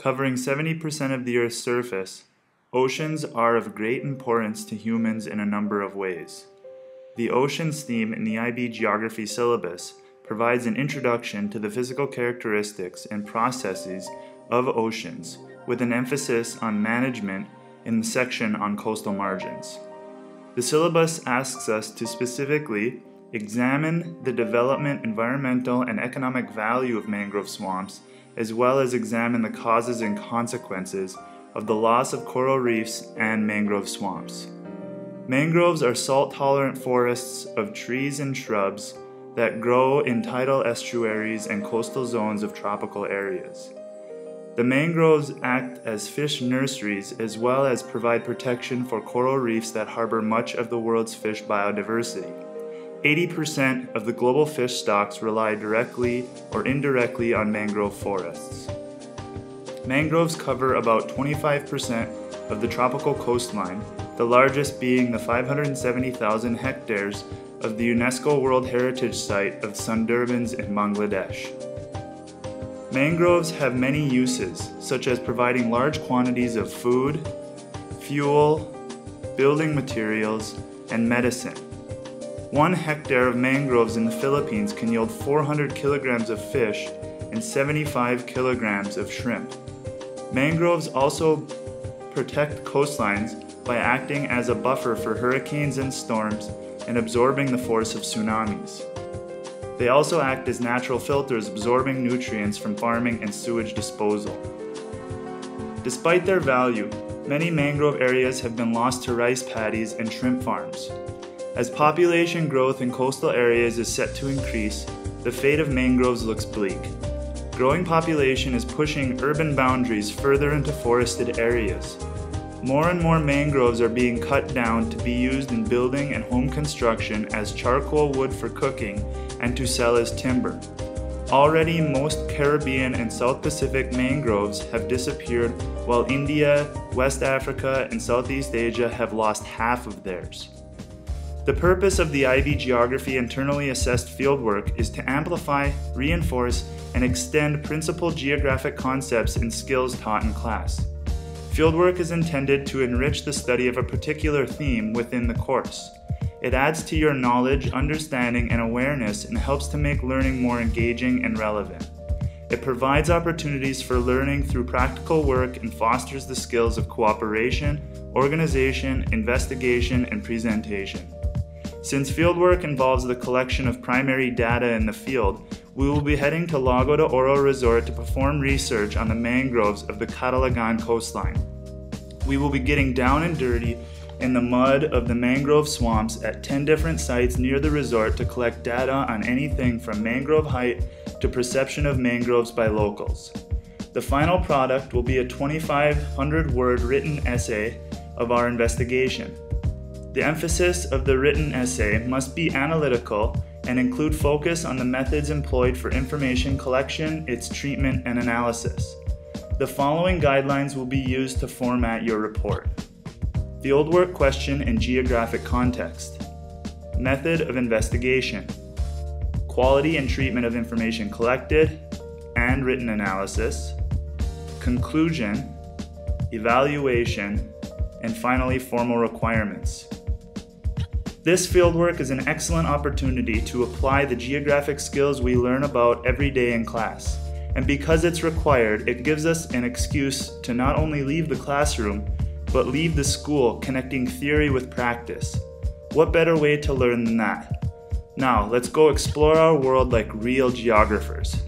Covering 70% of the Earth's surface, oceans are of great importance to humans in a number of ways. The oceans theme in the IB Geography syllabus provides an introduction to the physical characteristics and processes of oceans, with an emphasis on management in the section on coastal margins. The syllabus asks us to specifically examine the development, environmental, and economic value of mangrove swamps, as well as examine the causes and consequences of the loss of coral reefs and mangrove swamps. Mangroves are salt-tolerant forests of trees and shrubs that grow in tidal estuaries and coastal zones of tropical areas. The mangroves act as fish nurseries as well as provide protection for coral reefs that harbor much of the world's fish biodiversity. 80% of the global fish stocks rely directly or indirectly on mangrove forests. Mangroves cover about 25% of the tropical coastline, the largest being the 570,000 hectares of the UNESCO World Heritage Site of Sundarbans in Bangladesh. Mangroves have many uses, such as providing large quantities of food, fuel, building materials, and medicine. 1 hectare of mangroves in the Philippines can yield 400 kilograms of fish and 75 kilograms of shrimp. Mangroves also protect coastlines by acting as a buffer for hurricanes and storms and absorbing the force of tsunamis. They also act as natural filters, absorbing nutrients from farming and sewage disposal. Despite their value, many mangrove areas have been lost to rice paddies and shrimp farms. As population growth in coastal areas is set to increase, the fate of mangroves looks bleak. Growing population is pushing urban boundaries further into forested areas. More and more mangroves are being cut down to be used in building and home construction as charcoal wood for cooking and to sell as timber. Already, most Caribbean and South Pacific mangroves have disappeared, while India, West Africa, and Southeast Asia have lost half of theirs. The purpose of the IB Geography internally assessed fieldwork is to amplify, reinforce, and extend principal geographic concepts and skills taught in class. Fieldwork is intended to enrich the study of a particular theme within the course. It adds to your knowledge, understanding, and awareness and helps to make learning more engaging and relevant. It provides opportunities for learning through practical work and fosters the skills of cooperation, organization, investigation, and presentation. Since fieldwork involves the collection of primary data in the field, we will be heading to Lago de Oro Resort to perform research on the mangroves of the Catalagan coastline. We will be getting down and dirty in the mud of the mangrove swamps at 10 different sites near the resort to collect data on anything from mangrove height to perception of mangroves by locals. The final product will be a 2,500-word written essay of our investigation. The emphasis of the written essay must be analytical and include focus on the methods employed for information collection, its treatment, and analysis. The following guidelines will be used to format your report. Fieldwork question and geographic context. Method of investigation. Quality and treatment of information collected and written analysis. Conclusion. Evaluation. And finally, formal requirements. This fieldwork is an excellent opportunity to apply the geographic skills we learn about every day in class. And because it's required, it gives us an excuse to not only leave the classroom, but leave the school connecting theory with practice. What better way to learn than that? Now, let's go explore our world like real geographers.